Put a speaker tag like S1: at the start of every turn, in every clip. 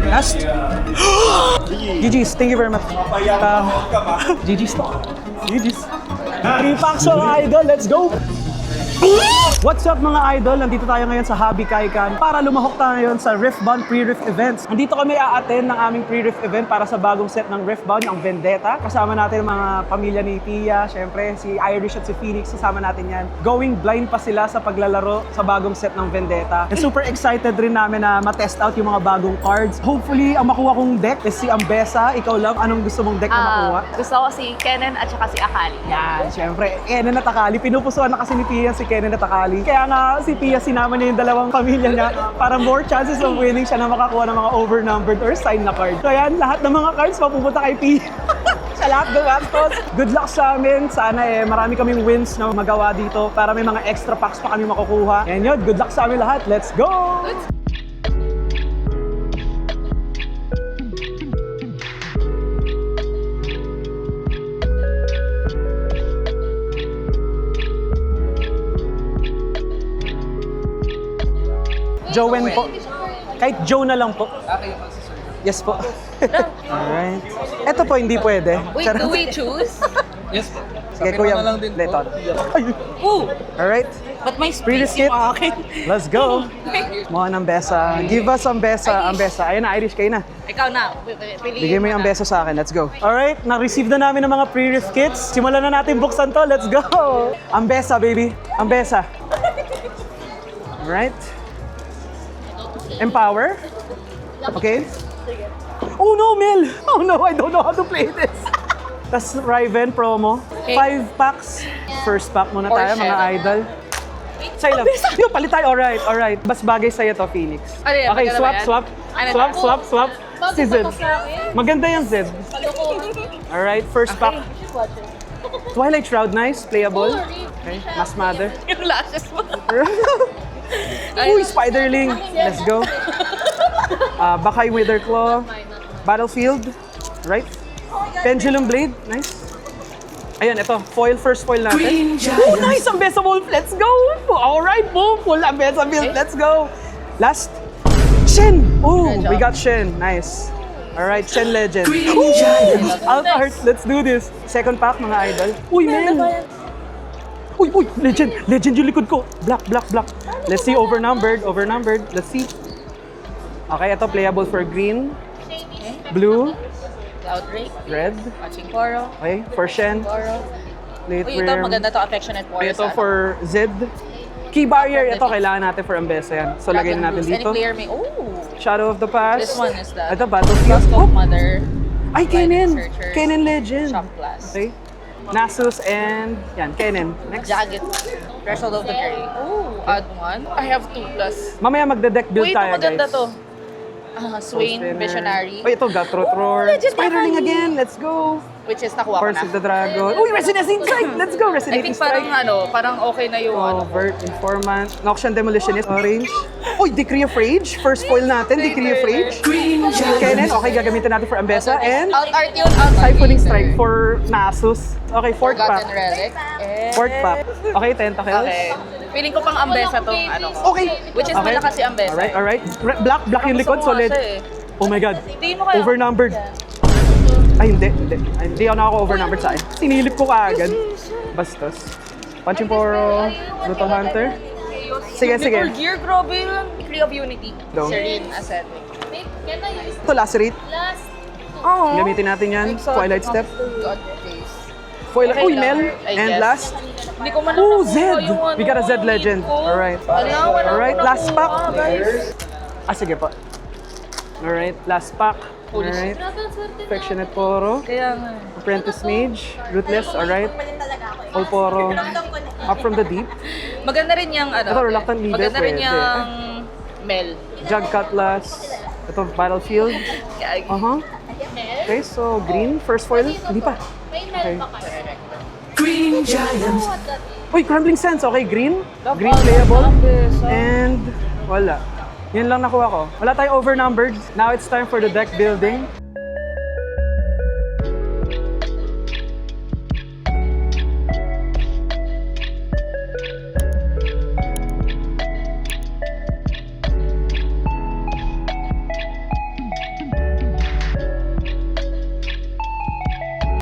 S1: Last. GG's, thank you very much. GG's. GG's. 3 packs mga idol, let's go! What's up mga idol? Nandito tayo ngayon sa Hobby Kaikan para lumahok tayo ngayon sa Riftbound pre-riff events. Nandito kami a-attend ng aming pre-riff event para sa bagong set ng Riftbound, ang Vendetta. Kasama natin ang mga pamilya ni Pia, syempre si Irish at si Phoenix, kasama natin yan. Going blind pa sila sa paglalaro sa bagong set ng Vendetta. And super excited rin namin na ma-test out yung mga bagong cards. Hopefully, ang makuha kong deck is si Ambessa. Ikaw lang, anong gusto mong deck na makuha?
S2: Gusto ko si Kennen at saka si Akali.
S1: Yan, syempre, Kennen at Akali. Pinupusuan na kasi ni Pia si Kennen at Akali. Kaya nga si Pia sinama niya yung dalawang pamilya niya para more chances of winning siya na makakuha ng mga overnumbered or signed na card. So yan, lahat ng mga cards mapupunta kay Pia. Sa lahat gumastos. Good luck sa amin. Sana marami kaming wins na magawa dito para may mga extra packs pa kami makukuha. And yun, good luck sa amin lahat. Let's go! Jowen po. Kahit Joe na lang po. Yes po. Alright. Ito po hindi pwede.
S2: Wait, do we choose?
S3: Yes po.
S1: Sige, kuya. Leton.
S2: Ooh!
S1: Alright.
S2: But may
S1: Pretty
S2: space
S1: skip.
S2: yung akin.
S1: Let's go. Mga ng Besa. Give us some Besa. Ang Besa. Ayun na, Irish kayo na.
S2: Ikaw na. Piliin
S1: Bigay mo yung Besa sa akin. Let's go. Alright. Na-receive na namin ng mga pre-riff kits. Simulan na natin buksan to. Let's go. Ang Besa, baby. Ang Besa. Alright. Empower. Okay. Oh no, Mel! Oh no, I don't know how to play this. Tas Riven promo.
S2: Okay.
S1: 5 packs. First pack muna tayo,
S2: Or
S1: mga
S2: Shadow.
S1: idol. Say lang. Yo, palit tayo. Alright, alright. Mas bagay sa'yo to, Phoenix.
S2: Ano yan?
S1: Okay,
S2: Maganda
S1: swap,
S2: ba yan?
S1: swap.
S2: Ano
S1: Swap,
S2: na?
S1: swap, swap. Si Zed. Maganda yung Zed. Alright, first pack. Twilight Shroud, nice. Playable. Okay, Mass Mother.
S2: Yung lashes mo.
S1: Uy, Spiderling. Let's go. Bakay Witherclaw. Battlefield. Right. Pendulum Blade. Nice. Ayan, ito. Foil. First foil natin. Oh, nice! Ang Besa Wolf. Let's go! Alright, boom! Full ang Besa build. Let's go! Last. Shen! Oh, we got Shen. Nice. Alright, Shen Legend. Alta Heart. Let's do this. Second pack, mga idol. Uy, man! Uy, uy! Legend! Legend yung likod ko. Black, black, black. Let's see. Overnumbered. Overnumbered. Let's see. Okay, ito playable for green, blue,
S2: Outrage.
S1: red.
S2: Watching Koro.
S1: Okay, for Shen.
S2: Koro.
S1: Late
S2: Uy, ito
S1: Worm.
S2: maganda to. Affectionate Warriors.
S1: Ito for Zed. Key Barrier, ito kailangan natin for Ambessa yan. So, lagay na natin dito.
S2: Any player may... Oh!
S1: Shadow of the Past.
S2: This one is the...
S1: Ito, Battlefield.
S2: Lost
S1: Oh!
S2: of Mother.
S1: Ay, Kennen!
S2: Searchers.
S1: Kennen Legend.
S2: Shock Class.
S1: Okay. Nasus and... Yan, Kennen. Next.
S2: Jagged. Threshold of the Grey. Oh, add one. I have 2+.
S1: Mamaya magde-deck build
S2: Wait,
S1: tayo,
S2: maganda
S1: guys.
S2: to. Swain,
S1: Spinner.
S2: Visionary.
S1: Oh, ito, Gatrot Roar.
S2: Legend
S1: Spiderling
S2: Akali.
S1: again. Let's go.
S2: Which is nakuha ko
S1: Horse
S2: na.
S1: of the Dragon. Uy, Resonating Strike! Let's go,
S2: I
S1: Resonating
S2: think parang
S1: Strike.
S2: parang okay na yung
S1: Vert, Informant, Noxian Demolitionist, Orange. Uy, Decree of Rage. First foil natin, Decree of Rage. Kennen, okay, gagamitin natin for Ambessa. And
S2: Out art yun, out art
S1: Siphoning
S2: laser.
S1: Strike for Nasus. Okay, fourth
S2: Forgotten
S1: pack.
S2: Relic. And...
S1: Fourth pack. Okay, Tentacles.
S2: Okay. Feeling ko pang Ambessa tong ano ko.
S1: Okay.
S2: Which is
S1: Okay.
S2: malakas si Ambessa.
S1: Alright, alright. Black, black yung likod,
S2: Gusto ko
S1: solid.
S2: nga siya
S1: Oh my God.
S2: Tingin mo kayo.
S1: Overnumbered. Ay, hindi. Ay, hindi ako nakaka-overnumbered sa akin. Sinilip ko kaagad. Bastos. Punching Poro, Brutal Hunter. Sige, sige.
S2: Little Gear, grabe yun. Decree of Unity.
S1: Go.
S2: Serene Asset.
S1: Ito, Lacerate.
S2: Oh.
S1: Gamitin natin yan. Twilight Step.
S2: God face.
S1: Foil.
S2: Okay
S1: Uy,
S2: lang,
S1: Mel.
S2: I
S1: And
S2: guess.
S1: last.
S2: Hindi ko man
S1: Ooh,
S2: nakuha
S1: Zed.
S2: yung ano,
S1: We got a Zed Legend.
S2: ko.
S1: Alright.
S2: Wala, wala
S1: Alright,
S2: ko
S1: last pack.
S2: nakuha, guys.
S1: Sige po. Alright, last pack.
S2: Holy
S1: Alright. Affectionate Poro.
S2: Kaya nga.
S1: Apprentice Mage. Rootless. Alright. All Poro. Up from the Deep.
S2: Maganda rin yung ano.
S1: Ito, Reluctant Leader,
S2: Maganda rin
S1: pwede.
S2: yung Mel.
S1: Jug Cutlass. Ito, Battlefield.
S2: Kaya,
S1: Okay, so green. First foil. Hindi pa. Okay.
S3: Green Giant.
S1: Uy, Crumbling Sands. Okay, green. Green playable. And wala. Yan lang nakuha ko. Wala tayong overnumbered. Now it's time for the deck building.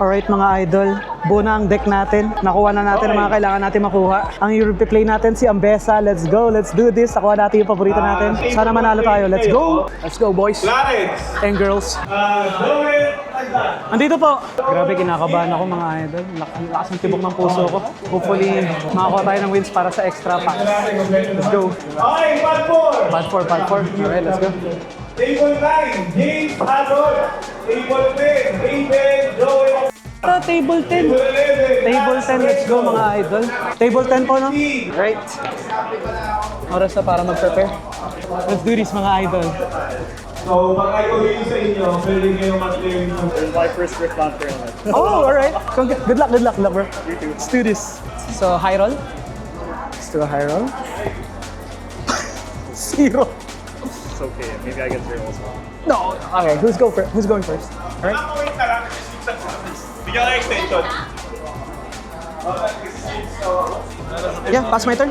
S1: Alright mga idol, buo na ang deck natin. Nakuha na natin ang mga kailangan natin makuha. Ang i-replay natin si Ambessa. Let's go, let's do this. Nakuha natin yung paborito natin. Sana manalo tayo. Let's go! Let's go boys and girls. Andito po. Grabe, kinakabahan ako mga idol. Ang lakas ng tibok ng puso ko. Hopefully, makakuha tayo ng wins para sa extra packs. Let's go.
S4: Okay, bad 4.
S1: Bad 4. Alright, let's go.
S4: Table 9, James Harold. Table 10, David, Joey.
S1: Table 10.
S4: Table 11,
S1: Table 10, let's go mga idol. Table 10 po, no? Right. Oras na para mag-prepare. Let's do this mga idol.
S4: So, pag-icon yun sa inyo, pwede kayo mag-claim ng
S3: My first response for him.
S1: Oh, alright. Good luck, bro. Let's do this. So, high roll. Let's do a high roll. 0.
S3: It's okay. Maybe I get 0 also.
S1: No. Okay, who's going first? Alright.
S4: wait na lang. Bigyan ka extension.
S1: Yeah, pass my turn.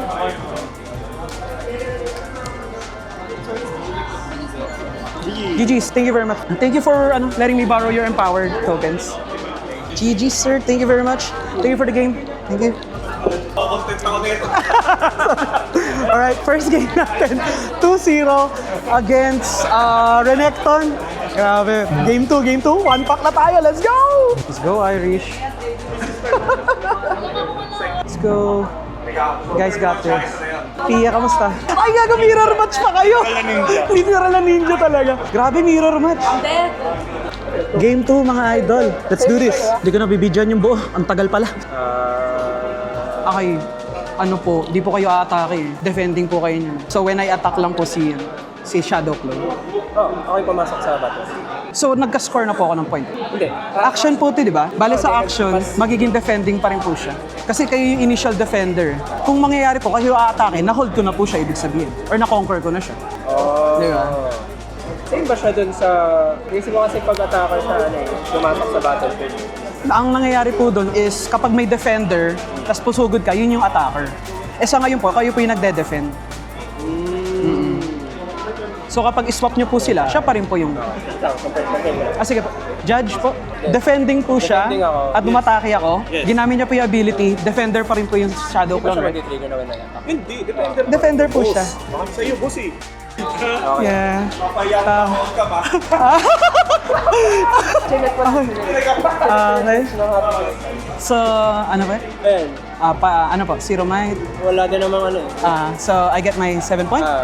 S1: GG's, thank you very much. Thank you for letting me borrow your empowered tokens. GG's, sir. Thank you very much. Thank you for the game. Thank you.
S4: Content ako nito.
S1: Alright, first game natin. 2-0 against Renekton. Grabe. Game 2. 1 pack na tayo. Let's go! Let's go, Irish. Let's go. You guys got this. Pia, kamusta? Ay, gaga, mirror match pa kayo! Literal na ninja talaga. Grabe, mirror match. Game 2, mga idol. Let's do this. Hindi ko na bibidyan yung buo. Ang tagal pala. Okay, ano po, di po kayo aatake eh. Defending po kayo niyan. So when I attack lang po si Shadowclaw.
S5: Okay pumasok sa bato.
S1: So nagka-score na po ako ng point.
S5: Hindi.
S1: Action po 'to, di ba? Bale sa action, magiging defending pa rin po siya. Kasi kayo yung initial defender. Kung mangyayari po, kayo aatake, na-hold ko na po siya, ibig sabihin. Or na-conquer ko na siya. Di ba?
S5: Same ba siya dun sa... Isip mo kasi pag-attacker sa pumasok sa battlefield.
S1: Ang nangyayari po doon is kapag may defender, tapos pusugod ka, yun yung attacker. Eh sa ngayon po, kayo po yung nagde-defend. So kapag iswap nyo po sila, siya pa rin po yung... Sige po. Judge po. Defending po siya
S5: Defending ako.
S1: at bumatake ako. Ginamit niya po yung ability, defender pa rin po yung Shadowclaw.
S5: Siya
S1: Right?
S5: mag-trigger na wala yan.
S4: Hindi, depende.
S1: Defender po siya.
S4: Sa iyo, boss eh.
S1: Yeah.
S4: Papayaan ka ba?
S1: Okay. So, ano ba?
S5: Ben,
S1: Ano po? Zero might.
S5: wala din namang ano eh.
S1: So, I get my 7 point.
S5: So,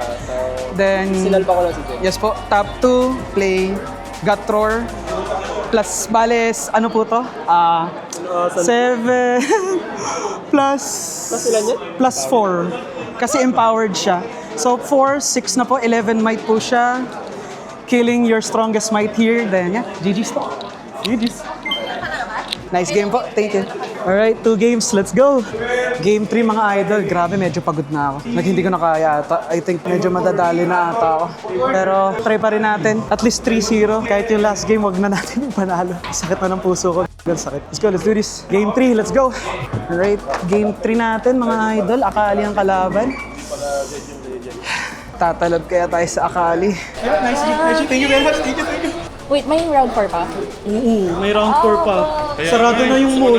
S1: Then,
S5: sinalpa ko lang si Jay.
S1: yes po, top 2, play Gutroar. Plus, bales, ano po to? 7 plus...
S5: Plus ilan yun?
S1: Plus 4. Kasi empowered siya. So, 4, 6 na po, 11 might po siya. Killing your strongest might here. Then, yeah, GG's po. GG's. Nice game po. Thank you. Alright, 2 games. Let's go. Game 3 mga idol. Grabe, medyo pagod na ako. Hindi ko na kaya ata. I think medyo madadali na ata ako. Pero try pa rin natin. At least 3-0. Kahit yung last game, wag na natin panalo. Sakit na ng puso ko. Sakit. Let's go, let's do this. Game 3, let's go. Alright, game 3 natin mga idol. Akali ang kalaban. Tatalab kaya tayo sa Akali.
S4: Nice. Thank you very much. Thank you.
S2: Wait, may round 4 pa?
S1: Oo, may round 4 pa. Sarado na yung mall.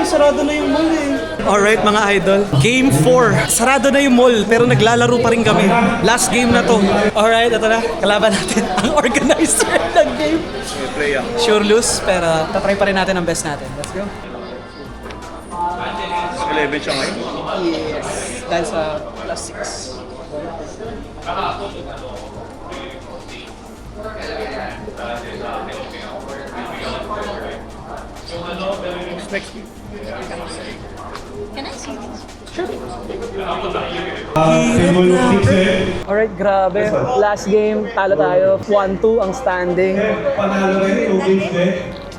S1: Sarado na yung mall eh. Alright mga idol, game 4. Sarado na yung mall pero naglalaro pa rin kami. Last game na to. Alright, ito na. Kalaban natin ang organizer ng game. Sure lose, pero tatry pa rin natin ang best natin. Let's go.
S3: 11 siya ngayon.
S1: Yes. Dahil sa plus 6.
S3: Next week.
S2: Can I see this?
S4: Table 6
S1: Alright, grabe. Last game, talo tayo. 1-2 ang standing.
S4: Panalo rin, 2 games din.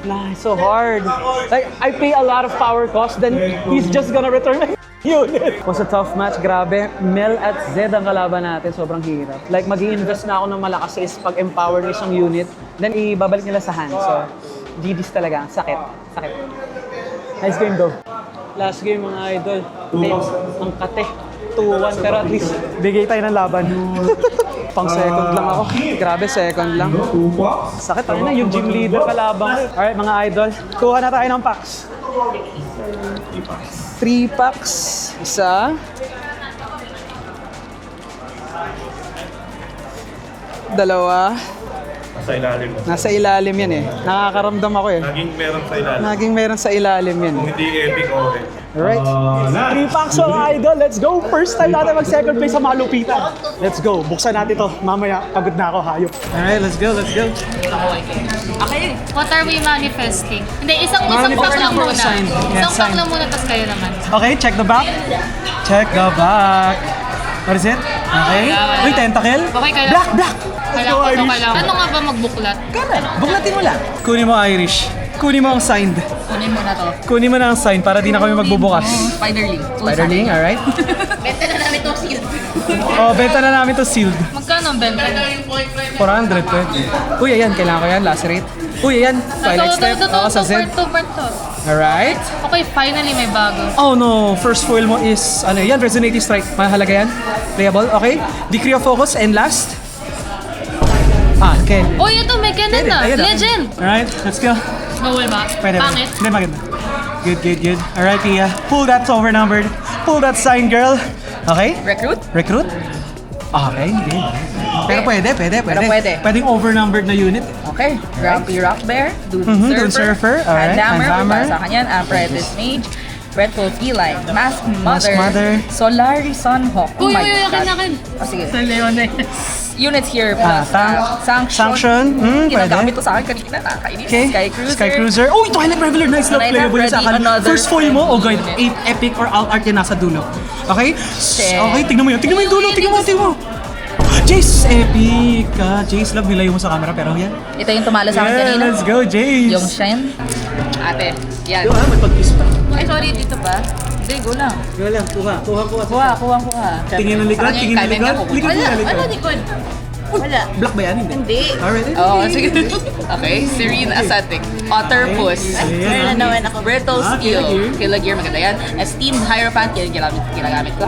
S1: Nah, it's so hard. Like, I pay a lot of power cost, then he's just gonna return my unit. It was a tough match, grabe. Mel at Zed ang kalaban natin, sobrang hirap. Like, mag-i-invest na ako ng malakas is pag-empower ng isang unit, then ibabalik nila sa hand. So, GG's talaga. Sakit. Nice game, go. Last game, mga idol. Ang kate. 2-1, pero at least bigay tayo ng laban. pang second lang ako. Grabe, second lang.
S4: 2 packs.
S1: Sakit, ano na, yung gym leader kalabang. Alright, mga idol. Kuha na tayo ng packs. 3 packs. Isa. Dalawa.
S4: Sa ilalim mo.
S1: Nasa ilalim yan eh. Nakakaramdam ako eh.
S4: Laging meron sa ilalim.
S1: Naging meron sa ilalim yan.
S4: Kung hindi epic, okay.
S1: Alright.
S4: Last.
S1: 3 packs mga idol. Let's go. First time natin mag-second place sa malupitan. Let's go. Buksan natin to. Mamaya, pagod na ako, hayop. Alright, let's go, let's go.
S2: Okay.
S6: What are we manifesting? Hindi, isang pack
S1: Manifesting
S6: lang
S1: for a
S6: muna.
S1: sign. Yes,
S6: Isang pack
S1: sign.
S6: lang muna, tapos kayo naman.
S1: Okay, check the back. Check the back. What is it? Okay. Uy, tentacle.
S6: Okay, kaya-
S1: Black, black.
S6: Kailangan. Ano nga ba magbuklat?
S1: Buklatin mo lang. Kunin mo Irish. Kunin mo ang signed.
S2: Kunin mo na to.
S1: Kunin mo na ang sign para di na kami magbubukas.
S2: Spiderling.
S1: Spiderling, alright.
S2: Benta na namin to sealed.
S1: Oh, benta na namin to sealed.
S6: Magkano ang benta?
S1: 400 pwede. Uy, ayan. Kailangan ko yan. Lacerate. Uy, ayan. Twilight step. Oo, sa Z.
S6: Part to.
S1: Alright.
S6: Okay, finally may bago.
S1: Oh no, first foil mo is, ano yan, Resonating Strike. Mahalaga yan. Playable, okay. Decree of Focus, and last. Ken.
S6: Oh, ito, may ganun na.
S1: Ayun na.
S6: Legend.
S1: Alright, let's go.
S6: Bawal ba?
S1: Pwede.
S6: Pangit.
S1: Hindi, maganda. Good, good, good. Alright, Tia. Pull that overnumbered. Pull that sign, girl. Okay?
S2: Recruit?
S1: Recruit? Okay, good. Pero pwede.
S2: Pero pwede.
S1: Pwedeng overnumbered na unit.
S2: Okay. Grumpy Rock Bear. Dune
S1: Dune Surfer. Alright.
S2: Handhammer.
S1: Handhammer.
S2: Para sa kanya. Apprentice Mage. Dreadful Feline. Mask
S1: Mask
S2: Mother.
S1: Mother.
S2: Solari Sunhawk. Oh
S6: Uy,
S2: my
S6: uy,
S2: God.
S6: akin.
S2: Oh, sige.
S6: Sa Leones.
S2: Units here plus Sanction.
S1: Sanction.
S2: Ginagamit
S1: Pwede.
S2: to sa akin kanina. Nakakainis.
S1: Okay.
S2: Sky Cruiser.
S1: Sky Cruiser. Oh, Twilight Reveler. Nice na
S2: Twilight
S1: playable yun sa
S2: Ready,
S1: akin.
S2: another
S1: First foil mo. Oh, god.
S2: unit.
S1: 8 epic or alt art yan nasa dulo. Okay?
S2: Check.
S1: Okay, tignan mo yun. Tignan mo yung dulo. Tignan mo. Jace, epic. Jace, love, nilayo mo sa camera. Pero yan.
S2: Ito yung tumalo sa akin
S1: Yeah,
S2: kanina.
S1: let's go, Jace.
S2: Yung Shen. Ate. Yan.
S1: May pag-kiss pa.
S2: Ay, sorry. Dito ba? Hindi, go lang.
S1: Go lang. Kuha.
S2: Kuha.
S1: Tingin ng likod. Tingin ng likod. Likod mo na likod.
S2: likod? Wala.
S1: Black ba yan? Hindi. Already?
S2: Oo, sige. Okay, Serene Ascetic. Otterpuss.
S1: Ayan.
S2: Meron naman ako. Brittle Steel.
S1: Kilagear.
S2: Kilagear, maganda yan. Esteemed Hierophant. Ginagamit ko.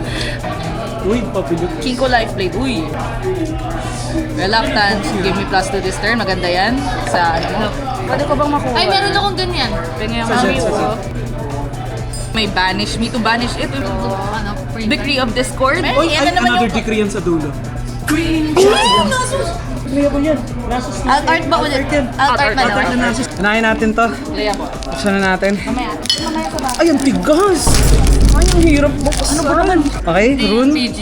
S1: Uy, pabilog.
S2: Kinko Lifeblade. Uy. Reluctant. Give me plus to this turn. Maganda yan. Sa ano mo. Pwede ko bang makuha?
S6: Ay, meron akong ganyan.
S2: Pengen yung
S1: Sa
S2: kami
S1: set, sa
S2: ko. May banish me to banish it.
S6: Ano, free.
S2: Decree of Discord.
S1: Uy, ay, another decree yan sa dulo. Playable yan. Nasa
S6: Alt art ba ulit? Alt art na.
S1: Unahin natin to.
S2: Laya po.
S1: Buksan na natin.
S2: Mamaya sa bahay.
S1: Ay, ang tigas! Ay, ang hirap buksan. Ano ba naman? Okay, rune.
S6: PG.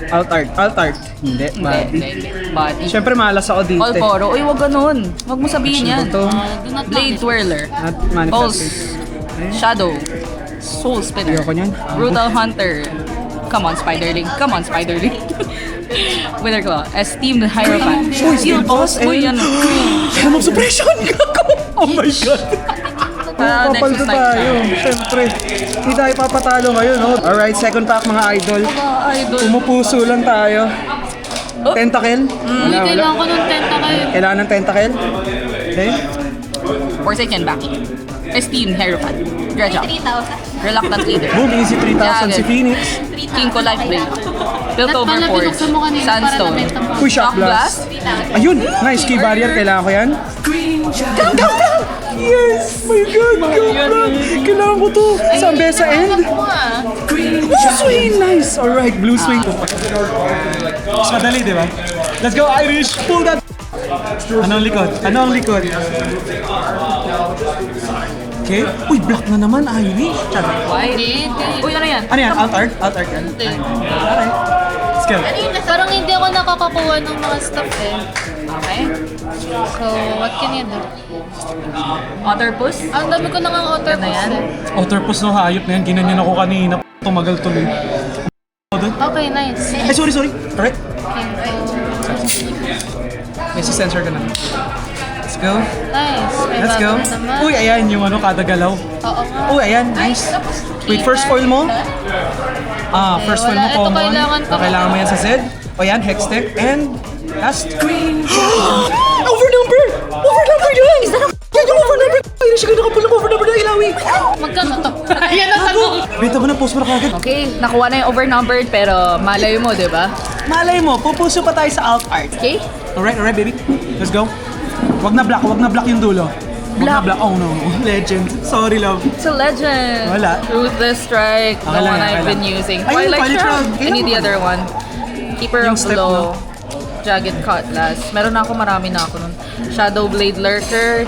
S1: Alt art. Hindi, body.
S2: Body.
S1: Siyempre, malas ako dito.
S2: All Poro. Uy, wag ganun. Wag mo sabihin yan.
S1: Ito.
S6: Do not
S2: Blade
S6: manage.
S2: Twirler.
S1: Not
S2: Pulse.
S1: manifesting.
S2: Shadow. Soul Spinner.
S1: Ayoko niyan.
S2: Brutal Hunter. Come on, Spiderling. Wither Claw. Esteemed Hierophant. Steel Boss. Uy, yan.
S1: Kaya mag-suppression! Oh my God! Papaldo
S2: Nexus Knight.
S1: tayo. Siyempre. Hindi tayo papatalo ngayon. No? Alright, second pack mga idol.
S2: Idol.
S1: Umupuso lang tayo.
S2: Oh.
S1: Tentacle?
S6: Hindi, kailangan ko ng tentacle.
S1: Kailangan ng tentacle? Okay.
S2: Forsaken Backing. Esteemed Hierophant. Dredge Up. Reluctant Leader.
S1: Boom, easy 3,000 si Phoenix.
S2: Kinko Lifeblade. Built
S6: Ba't
S2: over
S6: pala
S2: Forge.
S6: binuksan mo kanina para
S2: Sandstone.
S6: nabenta mo?
S1: Uy, shock blast. Ayun, nice key barrier. Kailangan ko yan. Countdown! Yes! My God! Countdown! Kailangan ko to. Saan ba sa end? Blue swing! Nice! Alright, blue swing. Mas madali, di ba? Let's go, Irish! Pull that! Anong likod? Okay. Uy, black na naman, Irish. Charot.
S2: White.
S6: Hindi.
S2: Uy, ano yan?
S1: Ano yan? Alt art? Alt art yan.
S6: Hindi.
S1: Alright. Let's go.
S6: Parang hindi ako nakakakuha ng mga stuff eh.
S2: Okay.
S6: So, what can you do?
S2: Otterpuss.
S6: Ang dami ko nang ang author
S2: Ganda yan.
S1: Otterpuss no hayop na yan. Ginanyan ako kanina. Tumagal tuloy.
S6: Okay, nice.
S1: Ay, sorry. Alright.
S6: Okay.
S1: May sensor ka na. Let's go.
S6: Nice. May
S1: Let's go.
S6: bago na naman.
S1: Uy, ayan yung ano, kada galaw.
S6: Oo nga.
S1: Uy, ayan. Nice. Wait, first foil mo? First foil mo
S6: wala. Ito
S1: common.
S6: kailangan ko.
S1: Kailangan mo yan sa Z. O yan, Hextech. And last. Overnumber! Overnumber yan! Yan yung overnumber! Ay, siya kayo nakapulang overnumber na ilawi.
S6: Magkano to? Ayan ang tanong.
S1: Benta mo na, post mo na kagad.
S2: Okay, nakuha na yung overnumbered pero malayo mo, di ba?
S1: Malay mo, pupuso pa tayo sa alt art.
S2: Okay?
S1: Alright, baby. Let's go. Wag na black yung dulo. Wag na black. Oh no, legend. Sorry, love.
S2: It's a legend.
S1: Wala.
S2: Ruthless Strike, the
S1: Okay lang,
S2: one
S1: okay
S2: I've
S1: lang.
S2: been using.
S1: Ayun,
S2: Twilight
S1: Twilight
S2: Shroud.
S1: Shroud.
S2: I need the other one. Keeper
S1: Yung
S2: of
S1: step,
S2: Blow. Jagged Cutlass. Meron na ako, marami na ako nun. Shadow Blade Lurker.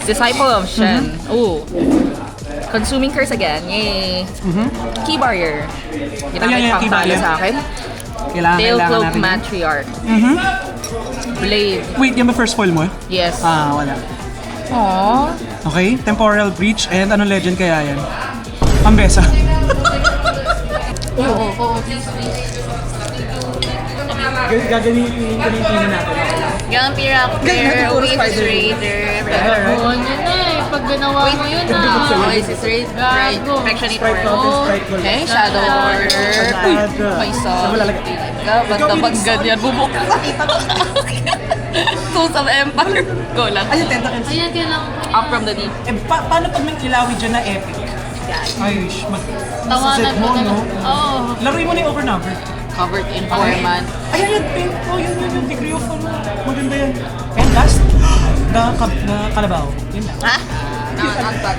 S2: Disciple of Shen. Ooh. Consuming Curse again. Yay. Key Barrier. Ginamit
S1: Ayan,
S2: pang
S1: Key
S2: talo
S1: Barrier.
S2: sa akin.
S1: Kailangan
S2: Tailcloak
S1: natin.
S2: Matriarch. Blade.
S1: Wait, yan ba first foil mo?
S2: Yes.
S1: Wala.
S2: Aww.
S1: Okay, Temporal Breach and ano legend kaya yan? Ambesa.
S6: Oo, please.
S1: Gagamitin natin.
S2: Vampire Actor, Oasis Raider.
S6: Oo, yun na eh. Pag ginawa mo yun na.
S2: Oasis Raider. Affectionate
S6: Oo.
S2: Okay, Shadow Order. Uy, may song. Ba't ganyan? Bubuk. Tools of Empire. Go lang.
S1: Ayun, tentacles.
S6: Ayan, kailangan ko.
S2: Up from the deep.
S1: Paano pag may ilawi dyan na epic? Ayush,
S6: Tawanan mo na. Oo.
S1: Laruin mo na yung overnumber.
S2: Covered informant.
S1: Ayan, yung degree of ano. Maganda yan. And last, na kalabaw. Yun lang.
S2: Ha?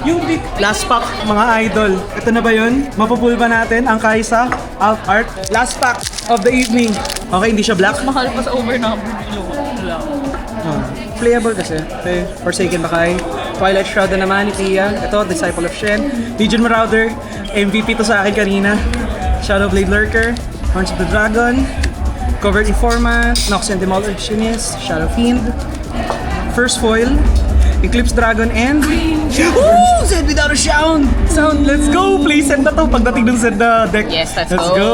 S1: Yung last pack, mga idol. Ito na ba yun? Mapupul ba natin ang Kai'Sa Alt Art? Last pack of the evening. Okay, hindi siya black.
S2: Mahal pa sa overnumber.
S1: Playable kasi. Okay, Forsaken Bakay. Twilight Shroud na naman ni Tia. Ito, Disciple of Shen. Legion Marauder. MVP to sa akin kanina. Shadow Blade Lurker. Horns of the Dragon. Covered Informant. Noxian Demolitionist. Shadow Fiend. First foil. Eclipse Dragon and... Ooh! Zed without a sound! Let's go! Play set na to pagdating ng Zed na deck.
S2: Yes, let's
S1: go!
S2: go.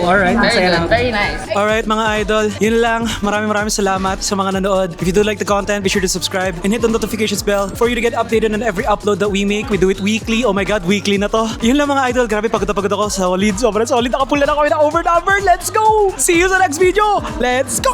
S1: Alright,
S2: Very
S1: masaya
S2: good.
S1: na.
S2: Very nice.
S1: Alright mga idol, yun lang. Maraming salamat sa mga nanood. If you do like the content, be sure to subscribe and hit the notifications bell for you to get updated on every upload that we make. We do it weekly. Oh my god, weekly na to. Yun lang mga idol, grabe pagod ako sa solid. Sobrang solid. Nakapula na kami na overnumber. Let's go! See you sa next video! Let's go!